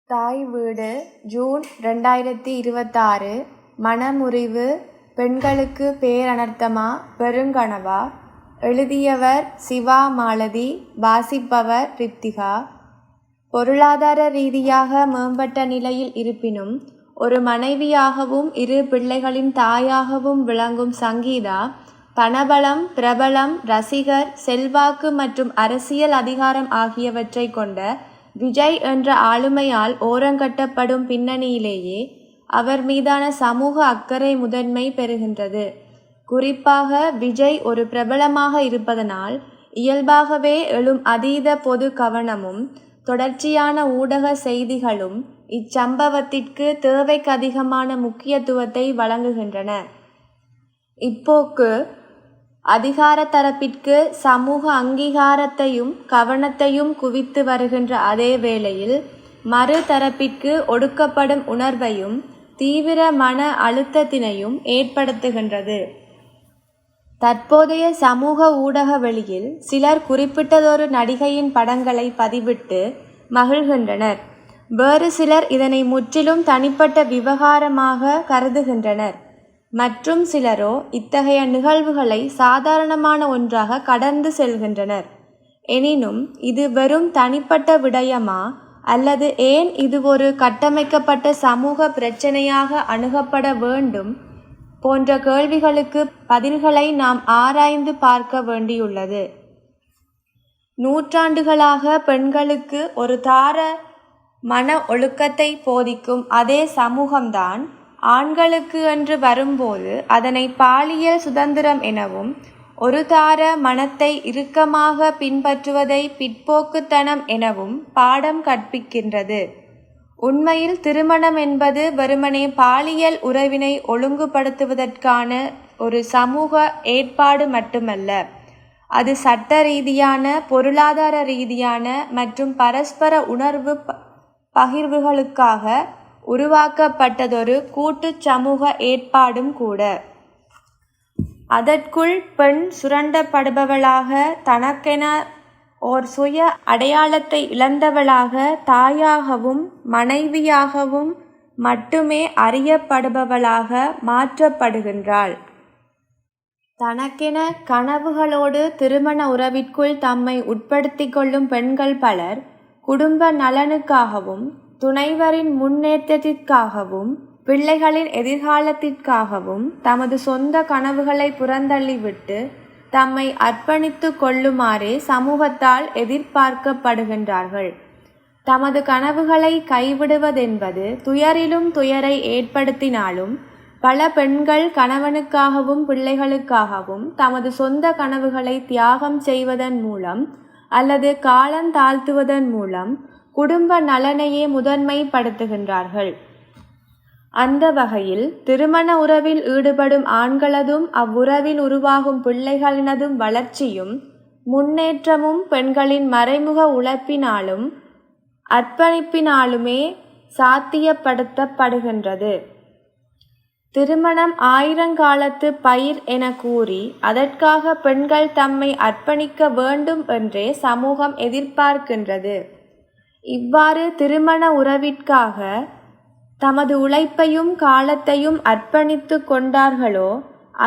தாய் வீடு ஜூன் 2026 மனமுறிவு பெண்களுக்கு பேரனர்த்தமா பெருங்கனவா? எழுதியவர் சிவா மாலதி. வாசிப்பவர் ரித்திகா. பொருளாதார ரீதியாக மேம்பட்ட நிலையில் இருப்பினும் ஒரு மனைவியாகவும் 2 பிள்ளைகளின் தாயாகவும் விளங்கும் சங்கீதா, பணபலம், பிரபலம், ரசிகர், செல்வாக்கு மற்றும் அரசியல் அதிகாரம் ஆகியவற்றை கொண்ட விஜய் என்ற ஆளுமையால் ஓரங்கட்டப்படும் பின்னணியிலேயே அவர் மீதான சமூக அக்கறை முதன்மை பெறுகின்றது. குறிப்பாக விஜய் ஒரு பிரபலமாக இருப்பதனால் இயல்பாகவே எழும் அதீத பொது கவனமும் தொடர்ச்சியான ஊடக செய்திகளும் இச்சம்பவத்திற்கு தேவைக்கு அதிகமான முக்கியத்துவத்தை வழங்குகின்றன. இப்போக்கு அதிகார தரப்பிற்கு சமூக அங்கீகாரத்தையும் கவனத்தையும் குவித்து வருகின்ற அதே வேளையில் மறு தரப்பிற்கு ஒடுக்கப்படும் உணர்வையும் தீவிர மன அழுத்தத்தினையும் ஏற்படுத்துகின்றது. தற்போதைய சமூக ஊடக வெளியில் சிலர் குறிப்பிட்டதொரு நடிகையின் படங்களை பதிவிட்டு மகிழ்கின்றனர். வேறு சிலர் இதனை முற்றிலும் தனிப்பட்ட விவகாரமாக கருதுகின்றனர். மற்றும் சிலரோ இத்தகைய நிகழ்வுகளை சாதாரணமான ஒன்றாக கடந்து செல்கின்றனர். எனினும் இது வெறும் தனிப்பட்ட விடயமா அல்லது ஏன் இது ஒரு கட்டமைக்கப்பட்ட சமூக பிரச்சனையாக அணுகப்பட வேண்டும் போன்ற கேள்விகளுக்கு பதில்களை நாம் ஆராய்ந்து பார்க்க வேண்டியுள்ளது. நூற்றாண்டுகளாக பெண்களுக்கு ஒரு தார மன ஒழுக்கத்தை போதிக்கும் அதே சமூகம்தான் ஆண்களுக்கு என்று வரும்போது அதனை பாலியல் சுதந்திரம் எனவும் ஒரு தார மனத்தை இறுக்கமாக பின்பற்றுவதை பிற்போக்குத்தனம் எனவும் பாடம் கற்பிக்கின்றது. உண்மையில் திருமணம் என்பது வெறுமனே பாலியல் உறவினை ஒழுங்குபடுத்துவதற்கான ஒரு சமூக ஏற்பாடு மட்டுமல்ல. அது சட்ட ரீதியான, பொருளாதார ரீதியான மற்றும் பரஸ்பர உணர்வு பகிர்வுகளுக்காக உருவாக்கப்பட்டதொரு கூட்டு சமூக ஏற்பாடும் கூட. அதற்குள் பெண் சுரண்டப்படுபவளாக, தனக்கென ஓர் சுய அடையாளத்தை இழந்தவளாக, தாயாகவும் மனைவியாகவும் மட்டுமே அறியப்படுபவளாக மாற்றப்படுகின்றாள். தனக்கென கனவுகளோடு திருமண உறவிற்குள் தம்மை உட்படுத்தி கொள்ளும் பெண்கள் பலர் குடும்ப நலனுக்காகவும், துணைவரின் முன்னேற்றத்திற்காகவும், பிள்ளைகளின் எதிர்காலத்திற்காகவும் தமது சொந்த கனவுகளை புறந்தள்ளிவிட்டு தம்மை அர்ப்பணித்து கொள்ளுமாறே சமூகத்தால் எதிர்பார்க்கப்படுகின்றார்கள். தமது கனவுகளை கைவிடுவதென்பது துயரிலும் துயரை ஏற்படுத்தினாலும் பல பெண்கள் கணவனுக்காகவும் பிள்ளைகளுக்காகவும் தமது சொந்த கனவுகளை தியாகம் செய்வதன் மூலம் அல்லது காலந்தாழ்த்துவதன் மூலம் குடும்ப நலனையே முதன்மைப்படுத்துகின்றார்கள். அந்த வகையில் திருமண உறவில் ஈடுபடும் ஆண்களதும் அவ்வுறவில் உருவாகும் பிள்ளைகளினதும் வளர்ச்சியும் முன்னேற்றமும் பெண்களின் மறைமுக உழைப்பினாலும் அர்ப்பணிப்பினாலுமே சாத்தியப்படுத்தப்படுகின்றது. திருமணம் ஆயிரங்காலத்து பயிர் என கூறி அதற்காக பெண்கள் தம்மை அர்ப்பணிக்க வேண்டும் என்றே சமூகம் எதிர்பார்க்கின்றது. இவ்வாறு திருமண உறவிற்காக தமது உழைப்பையும் காலத்தையும் அர்ப்பணித்து கொண்டார்களோ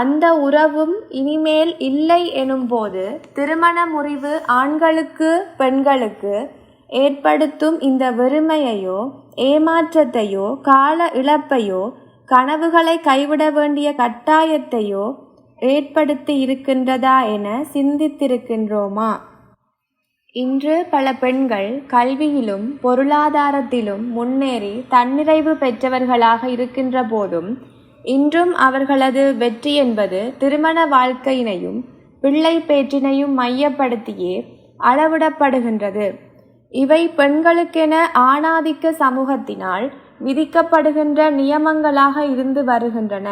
அந்த உறவும் இனிமேல் இல்லை எனும்போது திருமண முறிவு ஆண்களுக்கு பெண்களுக்கு ஏற்படுத்தும் இந்த வெறுமையையோ ஏமாற்றத்தையோ கால இழப்பையோ கனவுகளை கைவிட வேண்டிய கட்டாயத்தையோ ஏற்படுத்தி இருக்கின்றதா என சிந்தித்திருக்கின்றோமா? இன்று பல பெண்கள் கல்வியிலும் பொருளாதாரத்திலும் முன்னேறி தன்னிறைவு பெற்றவர்களாக இருக்கின்ற போதும் இன்றும் அவர்களது வெற்றி என்பது திருமண வாழ்க்கையினையும் பிள்ளை பேற்றினையும் மையப்படுத்தியே அளவிடப்படுகின்றது. இவை பெண்களுக்கென ஆணாதிக்க சமூகத்தினால் விதிக்கப்படுகின்ற நியமங்களாக இருந்து வருகின்றன.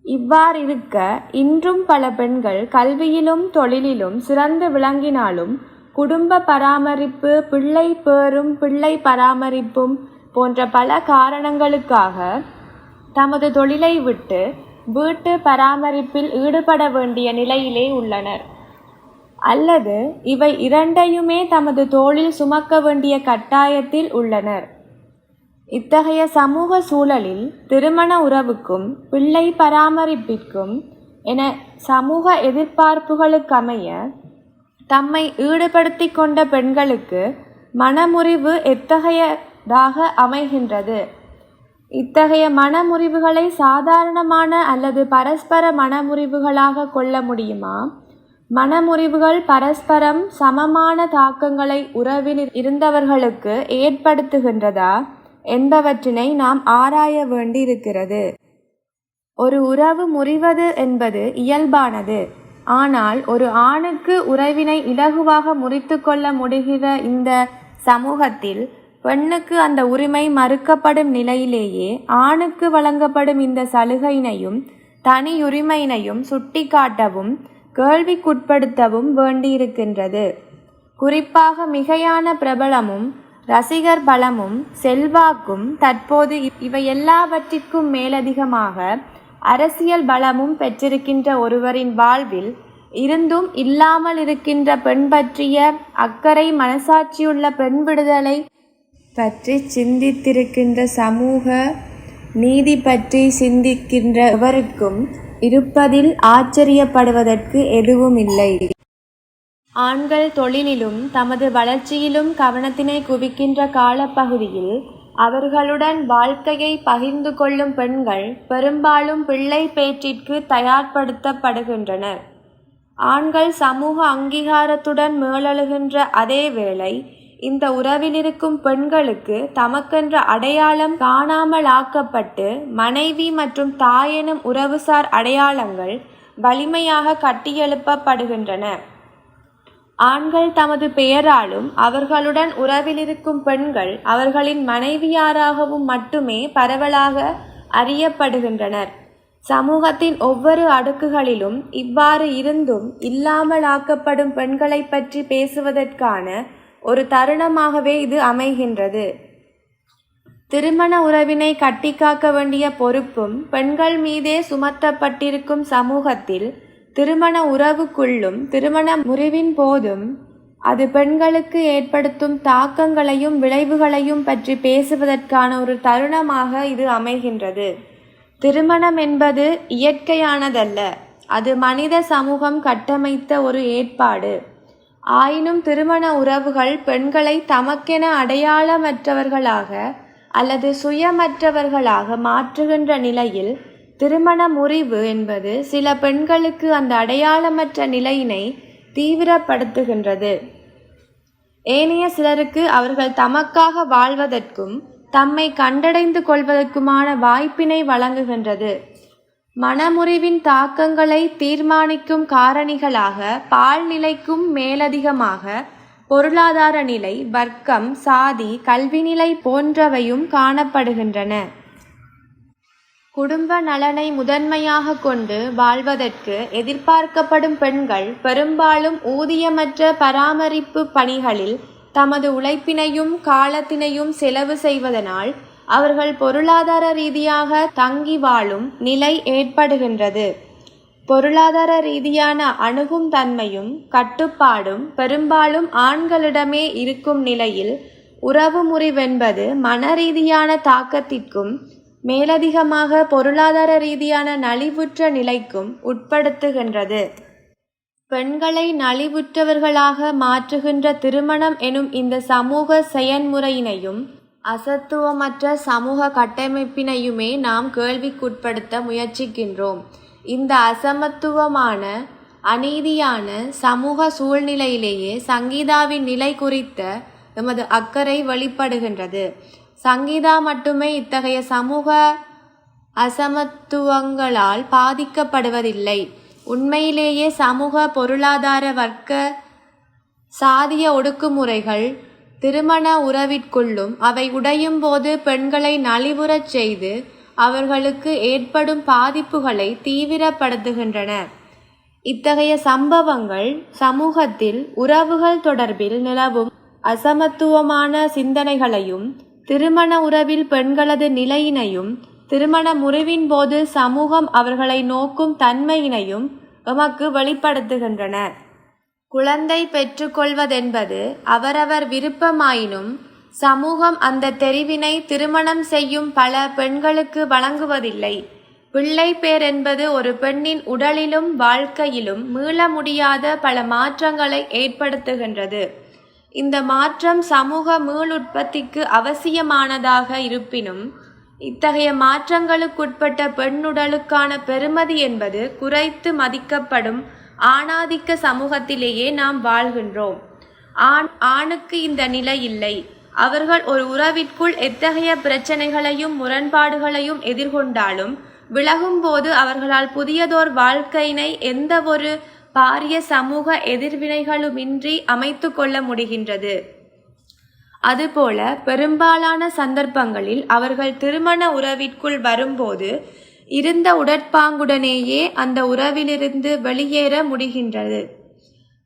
இவ்வாறிருக்க இன்றும் பல பெண்கள் கல்வியிலும் தொழிலிலும் சிறந்து விளங்கினாலும் குடும்ப பராமரிப்பு, பிள்ளை பேறும் பிள்ளை பராமரிப்பும் போன்ற பல காரணங்களுக்காக தமது தொழிலை விட்டு வீட்டு பராமரிப்பில் ஈடுபட வேண்டிய நிலையிலே உள்ளனர். அல்லது இவை இரண்டையுமே தமது தோளில் சுமக்க வேண்டிய கட்டாயத்தில் உள்ளனர். இத்தகைய சமூக சூழலில் திருமண உறவுக்கும் பிள்ளை பராமரிப்பிற்கும் என சமூக எதிர்பார்ப்புகளுக்கமைய தம்மை ஈடுபடுத்தி கொண்ட பெண்களுக்கு மனமுறிவு எத்தகையதாக அமைகின்றது? இத்தகைய மனமுறிவுகளை சாதாரணமான அல்லது பரஸ்பர மனமுறிவுகளாக கொள்ள முடியுமா? மனமுறிவுகள் பரஸ்பரம் சமமான தாக்கங்களை உறவில் இருந்தவர்களுக்கு ஏற்படுத்துகின்றதா என்பவற்றினை நாம் ஆராய வேண்டியிருக்கிறது. ஒரு உறவு முறிவது என்பது இயல்பானது. ஆனால் ஒரு ஆணுக்கு உறவினை இலகுவாக முறித்து கொள்ள முடிகிற இந்த சமூகத்தில் பெண்ணுக்கு அந்த உரிமை மறுக்கப்படும் நிலையிலேயே ஆணுக்கு வழங்கப்படும் இந்த சலுகையினையும் தனியுரிமையினையும் சுட்டிக்காட்டவும் கேள்விக்குட்படுத்தவும் வேண்டியிருக்கின்றது. குறிப்பாக மிகையான பிரபலமும் ரசிகர் பலமும் செல்வாக்கும் தற்போது இவை எல்லாவற்றிற்கும் மேலதிகமாக அரசியல் பலமும் பெற்றிருக்கின்ற ஒருவரின் வாழ்வில் இருந்தும் இல்லாமல் இருக்கின்ற பெண் பற்றிய அக்கறை, மனசாட்சியுள்ள பெண் விடுதலை பற்றி சிந்தித்திருக்கின்ற, சமூக நீதி பற்றி சிந்திக்கின்ற எவருக்கும் இருப்பதில் ஆச்சரியப்படுவதற்கு எதுவும் இல்லை. ஆண்கள் தொழிலிலும் தமது வளர்ச்சியிலும் கவனத்தினை குவிக்கின்ற காலப்பகுதியில் அவர்களுடன் வாழ்க்கையை பகிர்ந்து கொள்ளும் பெண்கள் பெரும்பாலும் பிள்ளை பேற்றிற்கு தயார்படுத்தப்படுகின்றனர். ஆண்கள் சமூக அங்கீகாரத்துடன் மேலெழுகின்ற அதே வேளை இந்த உறவிலிருக்கும் பெண்களுக்கு தமக்கென்ற அடையாளம் காணாமலாக்கப்பட்டு மனைவி மற்றும் தாயெனும் உறவுசார் அடையாளங்கள் வலிமையாக கட்டியெழுப்பப்படுகின்றன. ஆண்கள் தமது பெயராலும் அவர்களுடன் உறவிலிருக்கும் பெண்கள் அவர்களின் மனைவியாராகவும் மட்டுமே பரவலாக அறியப்படுகின்றனர். சமூகத்தின் ஒவ்வொரு அடுக்குகளிலும் இவ்வாறு இருந்தும் இல்லாமலாக்கப்படும் பெண்களை பற்றி பேசுவதற்கான ஒரு தருணமாகவே இது அமைகின்றது. திருமண உறவினை கட்டிக்காக்க வேண்டிய பொறுப்பும் பெண்கள் மீதே சுமத்தப்பட்டிருக்கும் சமூகத்தில் திருமண உறவுக்குள்ளும் திருமண முறிவின் போதும் அது பெண்களுக்கு ஏற்படுத்தும் தாக்கங்களையும் விளைவுகளையும் பற்றி பேசுவதற்கான ஒரு தருணமாக இது அமைகின்றது. திருமணம் என்பது இயற்கையானதல்ல, அது மனித சமூகம் கட்டமைத்த ஒரு ஏற்பாடு. ஆயினும் திருமண உறவுகள் பெண்களை தமக்கென அடையாளமற்றவர்களாக அல்லது சுயமற்றவர்களாக மாற்றுகின்ற நிலையில் திருமண முறிவு என்பது சில பெண்களுக்கு அந்த அடையாளமற்ற நிலையினை தீவிரப்படுத்துகின்றது. ஏனைய சிலருக்கு அவர்கள் தமக்காக வாழ்வதற்கும் தம்மை கண்டடைந்து கொள்வதற்குமான வாய்ப்பினை வழங்குகின்றது. மனமுறிவின் தாக்கங்களை தீர்மானிக்கும் காரணிகளாக பால்நிலைக்கும் மேலதிகமாக பொருளாதார நிலை, வர்க்கம், சாதி, கல்விநிலை போன்றவையும் காணப்படுகின்றன. குடும்ப நலனை முதன்மையாக கொண்டு வாழ்வதற்கு எதிர்பார்க்கப்படும் பெண்கள் பெரும்பாலும் ஊதியமற்ற பராமரிப்பு பணிகளில் தமது உழைப்பினையும் காலத்தினையும் செலவு செய்வதனால் அவர்கள் பொருளாதார ரீதியாக தங்கி வாழும் நிலை ஏற்படுகின்றது. பொருளாதார ரீதியான அணுகும் தன்மையும் கட்டுப்பாடும் பெரும்பாலும் ஆண்களிடமே இருக்கும் நிலையில் உறவு முறிவென்பது மனரீதியான தாக்கத்திற்கும் மேலதிகமாக பொருளாதார ரீதியான நலிவுற்ற நிலைக்கும் உட்படுத்துகின்றது. பெண்களை நலிவுற்றவர்களாக மாற்றுகின்ற திருமணம் எனும் இந்த சமூக செயன்முறையினையும் அசத்துவமற்ற சமூக கட்டமைப்பினையுமே நாம் கேள்விக்குட்படுத்த முயற்சிக்கின்றோம். இந்த அசமத்துவமான அநீதியான சமூக சூழ்நிலையிலேயே சங்கீதாவின் நிலை குறித்த எமது அக்கறை வெளிப்படுகின்றது. சங்கீதா மட்டுமே இத்தகைய சமூக அசமத்துவங்களால் பாதிக்கப்படுவதில்லை. உண்மையிலேயே சமூக, பொருளாதார, வர்க்க, சாதிய ஒடுக்குமுறைகள் திருமண உறவிற்குள்ளும் அவை உடையும் போது பெண்களை நலிவுறச் செய்து அவர்களுக்கு ஏற்படும் பாதிப்புகளை தீவிரப்படுத்துகின்றன. இத்தகைய சம்பவங்கள் சமூகத்தில் உறவுகள் தொடர்பில் நிலவும் அசமத்துவமான சிந்தனைகளையும் திருமண உறவில் பெண்களது நிலையினையும் திருமண முறிவின் போது சமூகம் அவர்களை நோக்கும் தன்மையினையும் எமக்கு வெளிப்படுத்துகின்றன. குழந்தை பெற்றுக்கொள்வதென்பது அவரவர் விருப்பமாயினும் சமூகம் அந்த தெரிவினை திருமணம் செய்யும் பல பெண்களுக்கு வழங்குவதில்லை. பிள்ளை பேர் என்பது ஒரு பெண்ணின் உடலிலும் வாழ்க்கையிலும் மீள முடியாத பல மாற்றங்களை ஏற்படுத்துகின்றது. இந்த மாற்றம் சமூக மீளுற்பத்திக்கு அவசியமானதாக இருப்பினும் இத்தகைய மாற்றங்களுக்குட்பட்ட பெண்ணுடலுக்கான பெறுமதி என்பது குறைத்து மதிக்கப்படும் ஆணாதிக்க சமூகத்திலேயே நாம் வாழ்கின்றோம். ஆணுக்கு இந்த நிலை இல்லை. அவர்கள் ஒரு உறவிற்குள் எத்தகைய பிரச்சனைகளையும் முரண்பாடுகளையும் எதிர்கொண்டாலும் விலகும்போது அவர்களால் புதியதோர் வாழ்க்கையினை எந்த ஒரு பாரிய சமூக எதிர்வினைகளுமின்றி அமைத்து கொள்ள முடிகின்றது. அதுபோல பெரும்பாலான சந்தர்ப்பங்களில் அவர்கள் திருமண உறவிற்குள் வரும்போது இருந்த உடற்பாங்குடனேயே அந்த உறவிலிருந்து வெளியேற முடிகின்றது.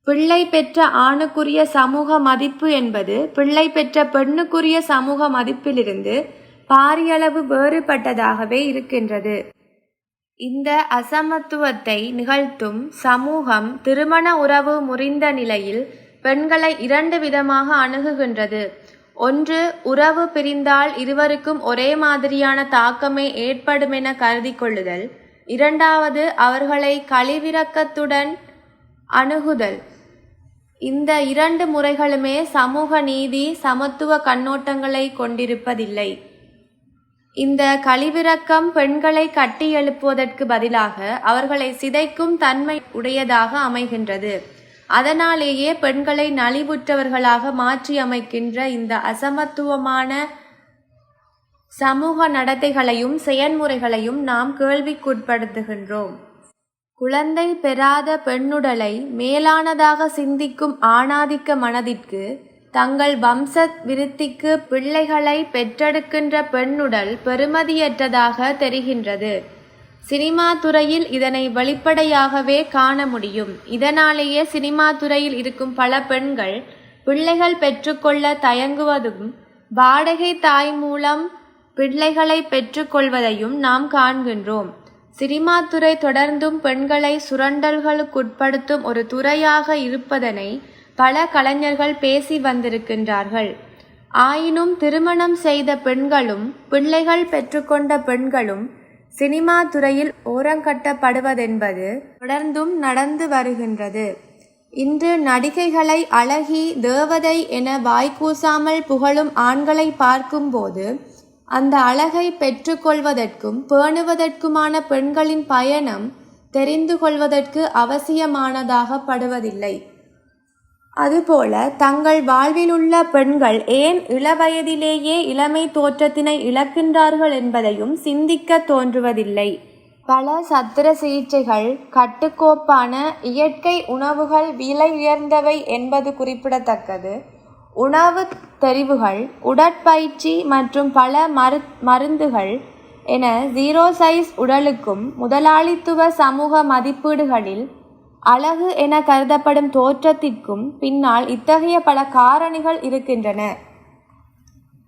பிள்ளை பெற்ற ஆணுக்குரிய சமூக மதிப்பு என்பது பிள்ளை பெற்ற பெண்ணுக்குரிய சமூக மதிப்பிலிருந்து பாரியளவு வேறுபட்டதாகவே இருக்கின்றது. இந்த அசமத்துவத்தை நிகழ்த்தும் சமூகம் திருமண உறவு முறிந்த நிலையில் பெண்களை 2 விதமாக அணுகுகின்றது. ஒன்று, உறவு பிரிந்தால் இருவருக்கும் ஒரே மாதிரியான தாக்கமே ஏற்படுமென கருதி கொள்ளுதல். 2வது, அவர்களை கழிவிரக்கத்துடன் அணுகுதல். இந்த 2 முறைகளுமே சமூக நீதி சமத்துவ கண்ணோட்டங்களை கொண்டிருப்பதில்லை. இந்த கழிவிரக்கம் பெண்களை கட்டி எழுப்புவதற்கு பதிலாக அவர்களை சிதைக்கும் தன்மை உடையதாக அமைகின்றது. அதனாலேயே பெண்களை நலிவுற்றவர்களாக மாற்றி அமைக்கின்ற இந்த அசமத்துவமான சமூக நடத்தைகளையும் செயல்முறைகளையும் நாம் கேள்விக்குட்படுத்துகின்றோம். குழந்தை பெறாத பெண்ணுடலை மேலானதாக சிந்திக்கும் ஆணாதிக்க மனதிற்கு தங்கள் வம்ச விருத்திக்கு பிள்ளைகளை பெற்றெடுக்கின்ற பெண்ணுடல் பெறுமதியற்றதாக தெரிகின்றது. சினிமா துறையில் இதனை வெளிப்படையாகவே காண முடியும். இதனாலேயே சினிமா துறையில் இருக்கும் பல பெண்கள் பிள்ளைகள் பெற்றுக்கொள்ள தயங்குவதும் வாடகை தாய் மூலம் பிள்ளைகளை பெற்றுக்கொள்வதையும் நாம் காண்கின்றோம். சினிமா துறை தொடர்ந்தும் பெண்களை சுரண்டல்களுக்குட்படுத்தும் ஒரு துறையாக இருப்பதனை பல கலைஞர்கள் பேசி வந்திருக்கின்றார்கள். ஆயினும் திருமணம் செய்த பெண்களும் பிள்ளைகள் பெற்றுக்கொண்ட பெண்களும் சினிமா துறையில் ஓரங்கட்டப்படுவதென்பது தொடர்ந்தும் நடந்து வருகின்றது. இன்று நடிகைகளை அழகி தேவதை என வாய்க்கூசாமல் புகழும் ஆண்களை பார்க்கும்போது அந்த அழகை பெற்றுக்கொள்வதற்கும் பேணுவதற்குமான பெண்களின் பயணம் தெரிந்து கொள்வதற்கு அவசியமானதாகப்படுவதில்லை. அதுபோல தங்கள் வாழ்விலுள்ள பெண்கள் ஏன் இளவயதிலேயே இளமை தோற்றத்தினை இழக்கின்றார்கள் என்பதையும் சிந்திக்க தோன்றுவதில்லை. பல சத்திர சிகிச்சைகள் கட்டுக்கோப்பான இயற்கை உணவுகள் விலை உயர்ந்தவை என்பது குறிப்பிடத்தக்கது. உணவு தெரிவுகள், உடற்பயிற்சி மற்றும் பல மருந்துகள் என 0 சைஸ் உடலுக்கும் முதலாளித்துவ சமூக மதிப்பீடுகளில் அழகு என கருதப்படும் தோற்றத்திற்கும் பின்னால் இத்தகைய பல காரணிகள் இருக்கின்றன.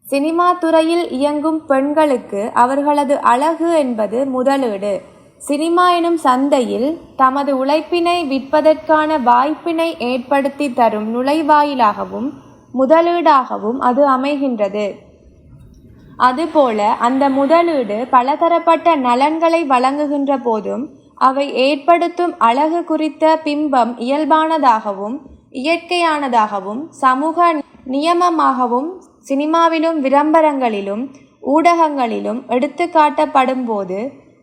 சினிமா துறையில் இயங்கும் பெண்களுக்கு அவர்களது அழகு என்பது முதலீடு. சினிமா எனும் சந்தையில் தமது உழைப்பினை விற்பதற்கான வாய்ப்பினை ஏற்படுத்தி தரும் நுழைவாயிலாகவும் முதலீடாகவும் அது அமைகின்றது. அதுபோல அந்த முதலீடு பலதரப்பட்ட நலன்களை வழங்குகின்ற போதும் அவை ஏற்படுத்தும் அழகு குறித்த பிம்பம் இயல்பானதாகவும் இயற்கையானதாகவும் சமூக நியமமாகவும் சினிமாவிலும் விளம்பரங்களிலும் ஊடகங்களிலும் எடுத்து காட்டப்படும் போது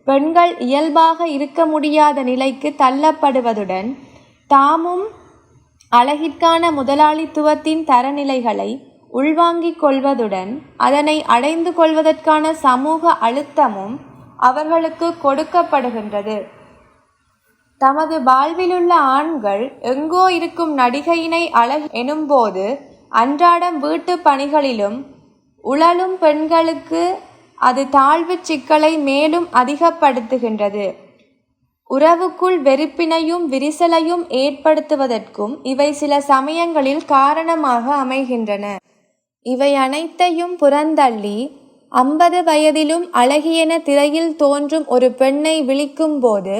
பெண்கள் இயல்பாக இருக்க முடியாத நிலைக்கு தள்ளப்படுவதுடன் தாமும் அழகிற்கான முதலாளித்துவத்தின் தரநிலைகளை உள்வாங்கிக் கொள்வதுடன் அதனை அடைந்து கொள்வதற்கான சமூக அழுத்தமும் அவர்களுக்கு கொடுக்கப்படுகின்றது. தமது வாழ்விலுள்ள ஆண்கள் எங்கோ இருக்கும் நடிகையினை அழகு எனும்போது அன்றாடம் வீட்டு பணிகளிலும் உழலும் பெண்களுக்கு அது தாழ்வு சிக்கலை மேலும் அதிகப்படுத்துகின்றது. உறவுக்குள் வெறுப்பினையும் விரிசலையும் ஏற்படுத்துவதற்கும் இவை சில சமயங்களில் காரணமாக அமைகின்றன. இவை அனைத்தையும் புறந்தள்ளி 50 வயதிலும் அழகியென திரையில் தோன்றும் ஒரு பெண்ணை விழிக்கும் போது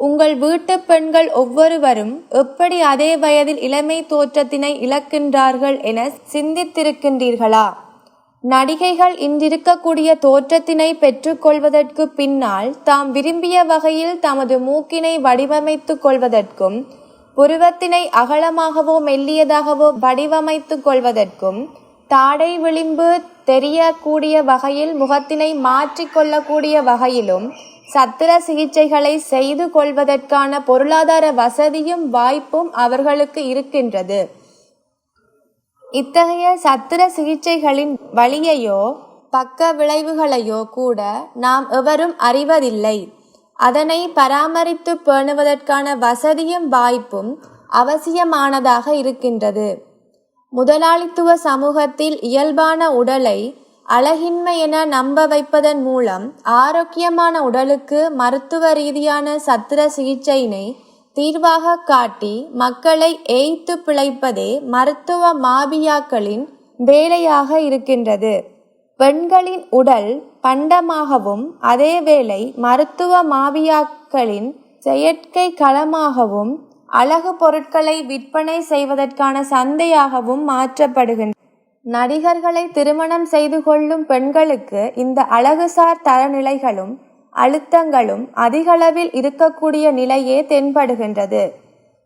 உங்கள் வீட்டு பெண்கள் ஒவ்வொருவரும் எப்படி அதே வயதில் இளமை தோற்றத்தினை இழக்கின்றார்கள் என சிந்தித்திருக்கின்றீர்களா? நடிகைகள் இன்றிருக்கக்கூடிய தோற்றத்தினை பெற்றுக்கொள்வதற்கு பின்னால் தாம் விரும்பிய வகையில் தமது மூக்கினை வடிவமைத்துக் கொள்வதற்கும், புருவத்தினை அகலமாகவோ மெல்லியதாகவோ வடிவமைத்துக் கொள்வதற்கும், தாடை விளிம்பு தெரியக்கூடிய வகையில் முகத்தினை மாற்றிக்கொள்ளக்கூடிய வகையிலும் சத்திர சிகிச்சைகளை செய்து கொள்வதற்கான பொருளாதார வசதியும் வாய்ப்பும் அவர்களுக்கு இருக்கின்றது. இத்தகைய சத்திர சிகிச்சைகளின் வழியையோ பக்க விளைவுகளையோ கூட நாம் எவரும் அறிவதில்லை. அதனை பராமரித்து பேணுவதற்கான வசதியும் வாய்ப்பும் அவசியமானதாக இருக்கின்றது. முதலாளித்துவ சமூகத்தில் இயல்பான உடலை அழகின்மை என நம்ப வைப்பதன் மூலம் ஆரோக்கியமான உடலுக்கு மருத்துவ ரீதியான சத்திர சிகிச்சையினை தீர்வாக காட்டி மக்களை ஏய்த்து பிழைப்பதே மருத்துவ மாபியாக்களின் வேலையாக இருக்கின்றது. பெண்களின் உடல் பண்டமாகவும் அதேவேளை மருத்துவ மாபியாக்களின் செயற்கை களமாகவும் அழகு பொருட்களை விற்பனை செய்வதற்கான சந்தையாகவும் மாற்றப்படுகின்றன. நடிகர்களை திருமணம் செய்து கொள்ளும் பெண்களுக்கு இந்த அழகுசார் தரநிலைகளும் அழுத்தங்களும் அதிகளவில் இருக்கக்கூடிய நிலையே தென்படுகின்றது.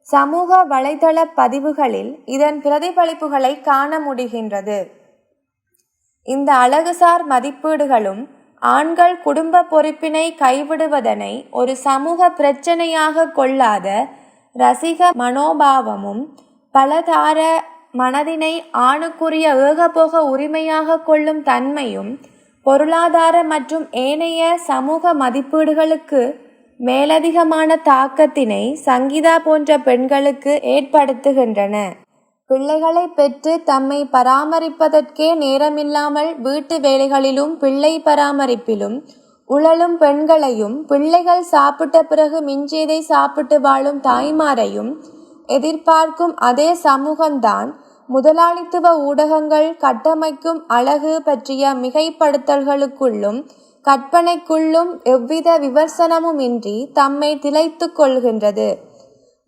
சமூக வலைதள பதிவுகளில் இதன் பிரதிபலிப்புகளை காண முடிகின்றது. இந்த அழகுசார் மதிப்பீடுகளும் ஆண்கள் குடும்ப பொறுப்பினை கைவிடுவதனை ஒரு சமூக பிரச்சனையாக கொள்ளாத ரசிக மனோபாவமும் பலதார மனதினை ஆணுக்குரிய ஏகபோக உரிமையாக கொள்ளும் தன்மையும் பொருளாதார மற்றும் ஏனைய சமூக மதிப்பீடுகளுக்கு மேலதிகமான தாக்கத்தினை சங்கீதா போன்ற பெண்களுக்கு ஏற்படுத்துகின்றன. பிள்ளைகளை பெற்று தம்மை பராமரிப்பதற்கே நேரமில்லாமல் வீட்டு வேலைகளிலும் பிள்ளை பராமரிப்பிலும் உழலும் பெண்களையும், பிள்ளைகள் சாப்பிட்ட பிறகு மிஞ்சியதை சாப்பிட்டு வாழும் தாய்மாரையும் எதிர்பார்க்கும் அதே சமூகம்தான் முதலாளித்துவ ஊடகங்கள் கட்டமைக்கும் அழகு பற்றிய மிகைப்படுத்தல்களுக்குள்ளும் கற்பனைக்குள்ளும் எவ்வித விமர்சனமுமின்றி தம்மை திளைத்து கொள்கின்றது.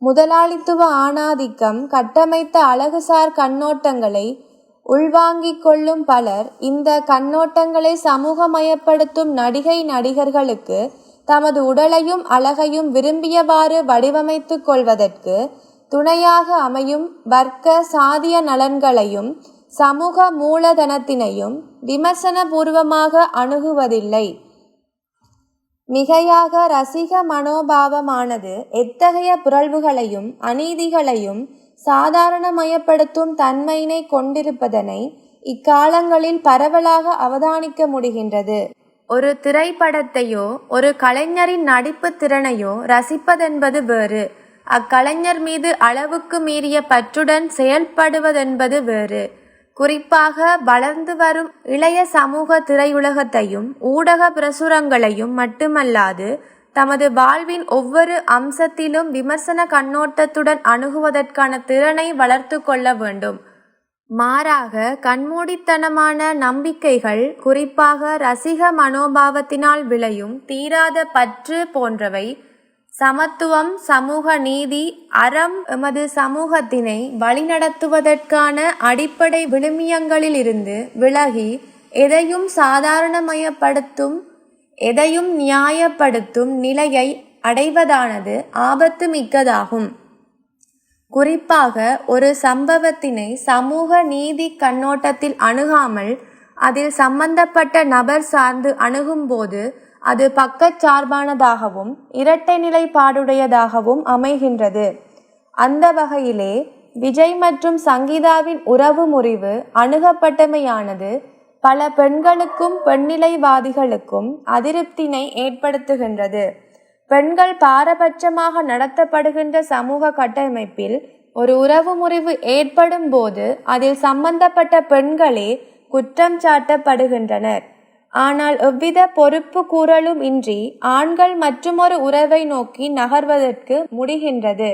முதலாளித்துவ ஆணாதிக்கம் கட்டமைத்த அழகுசார் கண்ணோட்டங்களை உள்வாங்கிக் கொள்ளும் பலர் இந்த கண்ணோட்டங்களை சமூகமயப்படுத்தும் நடிகர்களுக்கு தமது உடலையும் அழகையும் விரும்பியவாறு வடிவமைத்துக் கொள்வதற்கு துணையாக அமையும் வர்க்க சாதிய நலன்களையும் சமூக மூலதனத்தினையும் விமர்சனபூர்வமாக அணுகுவதில்லை. மிகையாக ரசிக மனோபாவமானது எத்தகைய புரள்வுகளையும் அநீதிகளையும் சாதாரணமயப்படுத்தும் தன்மையினை கொண்டிருப்பதனை இக்காலங்களில் பரவலாக அவதானிக்க முடிகின்றது. ஒரு திரைப்படத்தையோ ஒரு கலைஞரின் நடிப்பு திறனையோ ரசிப்பதென்பது வேறு, அக்கலைஞர் மீது அளவுக்கு மீறிய பற்றுடன் செயல்படுவதென்பது வேறு. குறிப்பாக வளர்ந்து வரும் இளைய சமூக திரையுலகத்தையும் ஊடக பிரசுரங்களையும் மட்டுமல்லாது தமது வாழ்வின் ஒவ்வொரு அம்சத்திலும் விமர்சன கண்ணோட்டத்துடன் அணுகுவதற்கான திறனை வளர்த்து கொள்ள வேண்டும். மாறாக கண்மூடித்தனமான நம்பிக்கைகள், குறிப்பாக ரசிக மனோபாவத்தினால் விளையும் தீராத பற்று போன்றவை சமத்துவம், சமூக நீதி, அறம் எமது சமூகத்தினை வழிநடத்துவதற்கான அடிப்படை விழுமியங்களிலிருந்து விலகி எதையும் சாதாரணமயப்படுத்தும், எதையும் நியாயப்படுத்தும் நிலையை அடைவதானது ஆபத்து மிக்கதாகும். குறிப்பாக ஒரு சம்பவத்தினை சமூக நீதி கண்ணோட்டத்தில் அணுகாமல் அதில் சம்பந்தப்பட்ட நபர் சார்ந்து அணுகும்போது அது பக்கச்சார்பானதாகவும் இரட்டை நிலைப்பாடுடையதாகவும் அமைகின்றது. அந்த வகையிலே விஜய் மற்றும் சங்கீதாவின் உறவு முறிவு அணுகப்பட்டமையானது பல பெண்களுக்கும் பெண்ணிலைவாதிகளுக்கும் அதிருப்தினை ஏற்படுத்துகின்றது. பெண்கள் பாரபட்சமாக நடத்தப்படுகின்ற சமூக கட்டமைப்பில் ஒரு உறவு முறிவு ஏற்படும் போது அதில் சம்பந்தப்பட்ட பெண்களே குற்றம் சாட்டப்படுகின்றனர். ஆனால் எவ்வித பொறுப்பு கூறலும் இன்றி ஆண்கள் மற்றுமொரு உறவை நோக்கி நகர்வதற்கு முடிகின்றது.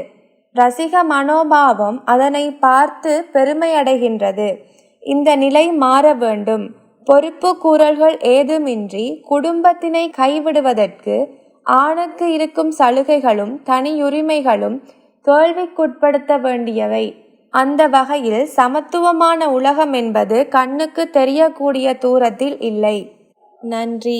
ரசிக மனோபாவம் அதனை பார்த்து பெருமையடைகின்றது. இந்த நிலை மாற வேண்டும். பொறுப்பு கூறல்கள் ஏதுமின்றி குடும்பத்தினை கைவிடுவதற்கு ஆணுக்கு இருக்கும் சலுகைகளும் தனியுரிமைகளும் கேள்விக்குட்படுத்த வேண்டியவை. அந்த வகையில் சமத்துவமான உலகம் என்பது கண்ணுக்கு தெரியக்கூடிய தூரத்தில் இல்லை. நன்றி.